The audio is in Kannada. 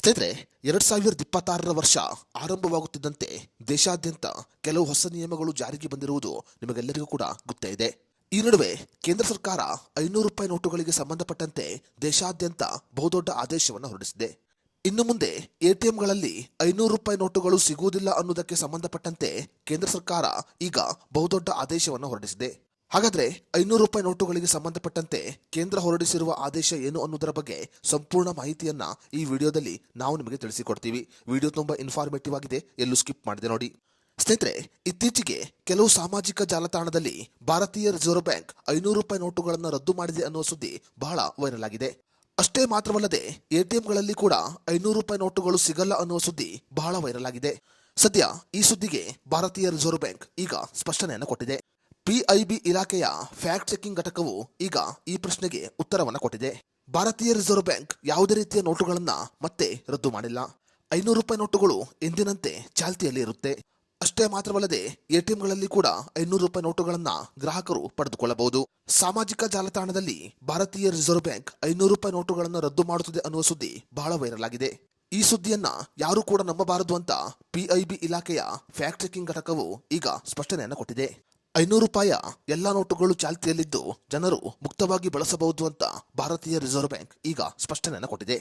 ಸ್ನೇಹಿತರೆ, 2026ರ ವರ್ಷ ಆರಂಭವಾಗುತ್ತಿದ್ದಂತೆ ದೇಶಾದ್ಯಂತ ಕೆಲವು ಹೊಸ ನಿಯಮಗಳು ಜಾರಿಗೆ ಬಂದಿರುವುದು ನಿಮಗೆಲ್ಲರಿಗೂ ಕೂಡ ಗೊತ್ತೇ ಇದೆ. ಈ ನಡುವೆ ಕೇಂದ್ರ ಸರ್ಕಾರ 500 ರೂಪಾಯಿ ನೋಟುಗಳಿಗೆ ಸಂಬಂಧಪಟ್ಟಂತೆ ದೇಶಾದ್ಯಂತ ಬಹುದೊಡ್ಡ ಆದೇಶವನ್ನು ಹೊರಡಿಸಿದೆ. ಇನ್ನು ಮುಂದೆ ಎಟಿಎಂಗಳಲ್ಲಿ 500 ರೂಪಾಯಿ ನೋಟುಗಳು ಸಿಗುವುದಿಲ್ಲ ಅನ್ನೋದಕ್ಕೆ ಸಂಬಂಧಪಟ್ಟಂತೆ ಕೇಂದ್ರ ಸರ್ಕಾರ ಈಗ ಬಹುದೊಡ್ಡ ಆದೇಶವನ್ನು ಹೊರಡಿಸಿದೆ. ಹಾಗಾದ್ರೆ 500 ರೂಪಾಯಿ ನೋಟುಗಳಿಗೆ ಸಂಬಂಧಪಟ್ಟಂತೆ ಕೇಂದ್ರ ಹೊರಡಿಸಿರುವ ಆದೇಶ ಏನು ಅನ್ನೋದರ ಬಗ್ಗೆ ಸಂಪೂರ್ಣ ಮಾಹಿತಿಯನ್ನ ಈ ವಿಡಿಯೋದಲ್ಲಿ ನಾವು ನಿಮಗೆ ತಿಳಿಸಿಕೊಡ್ತೀವಿ. ವಿಡಿಯೋ ತುಂಬಾ ಇನ್ಫಾರ್ಮೇಟಿವ್ ಆಗಿದೆ, ಎಲ್ಲೂ ಸ್ಕಿಪ್ ಮಾಡದೆ ನೋಡಿ. ಸ್ನೇಹಿತರೆ, ಇತ್ತೀಚೆಗೆ ಕೆಲವು ಸಾಮಾಜಿಕ ಜಾಲತಾಣದಲ್ಲಿ ಭಾರತೀಯ ರಿಸರ್ವ್ ಬ್ಯಾಂಕ್ 500 ರೂಪಾಯಿ ನೋಟುಗಳನ್ನು ರದ್ದು ಮಾಡಿದೆ ಅನ್ನುವ ಸುದ್ದಿ ಬಹಳ ವೈರಲ್ ಆಗಿದೆ. ಅಷ್ಟೇ ಮಾತ್ರವಲ್ಲದೆ ಎಟಿಎಂಗಳಲ್ಲಿ ಕೂಡ 500 ರೂಪಾಯಿ ನೋಟುಗಳು ಸಿಗಲ್ಲ ಅನ್ನುವ ಸುದ್ದಿ ಬಹಳ ವೈರಲ್ ಆಗಿದೆ. ಸದ್ಯ ಈ ಸುದ್ದಿಗೆ ಭಾರತೀಯ ರಿಸರ್ವ್ ಬ್ಯಾಂಕ್ ಈಗ ಸ್ಪಷ್ಟನೆಯನ್ನು ಕೊಟ್ಟಿದೆ. ಪಿಐಬಿ ಇಲಾಖೆಯ ಫ್ಯಾಕ್ಟ್ ಚೆಕಿಂಗ್ ಘಟಕವು ಈಗ ಈ ಪ್ರಶ್ನೆಗೆ ಉತ್ತರವನ್ನು ಕೊಟ್ಟಿದೆ. ಭಾರತೀಯ ರಿಸರ್ವ್ ಬ್ಯಾಂಕ್ ಯಾವುದೇ ರೀತಿಯ ನೋಟುಗಳನ್ನ ಮತ್ತೆ ರದ್ದು ಮಾಡಿಲ್ಲ. 500 ರೂಪಾಯಿ ನೋಟುಗಳು ಎಂದಿನಂತೆ ಚಾಲ್ತಿಯಲ್ಲಿ ಇರುತ್ತೆ. ಅಷ್ಟೇ ಮಾತ್ರವಲ್ಲದೆ ಎಟಿಎಂಗಳಲ್ಲಿ ಕೂಡ 500 ರೂಪಾಯಿ ನೋಟುಗಳನ್ನ ಗ್ರಾಹಕರು ಪಡೆದುಕೊಳ್ಳಬಹುದು. ಸಾಮಾಜಿಕ ಜಾಲತಾಣದಲ್ಲಿ ಭಾರತೀಯ ರಿಸರ್ವ್ ಬ್ಯಾಂಕ್ 500 ರೂಪಾಯಿ ನೋಟುಗಳನ್ನು ರದ್ದು ಮಾಡುತ್ತದೆ ಅನ್ನುವ ಸುದ್ದಿ ಬಹಳ ವೈರಲ್ ಆಗಿದೆ. ಈ ಸುದ್ದಿಯನ್ನ ಯಾರು ಕೂಡ ನಂಬಬಾರದು ಅಂತ ಪಿಐಬಿ ಇಲಾಖೆಯ ಫ್ಯಾಕ್ಟ್ ಚೆಕಿಂಗ್ ಘಟಕವು ಈಗ ಸ್ಪಷ್ಟನೆಯನ್ನು ಕೊಟ್ಟಿದೆ. 500 ರೂಪಾಯಿಯ ಎಲ್ಲಾ ನೋಟುಗಳು ಚಾಲ್ತಿಯಲ್ಲಿದ್ದು ಜನರು ಮುಕ್ತವಾಗಿ ಬಳಸಬಹುದು ಅಂತ ಭಾರತೀಯ ರಿಸರ್ವ್ ಬ್ಯಾಂಕ್ ಈಗ ಸ್ಪಷ್ಟನೆಯನ್ನು ಕೊಟ್ಟಿದೆ.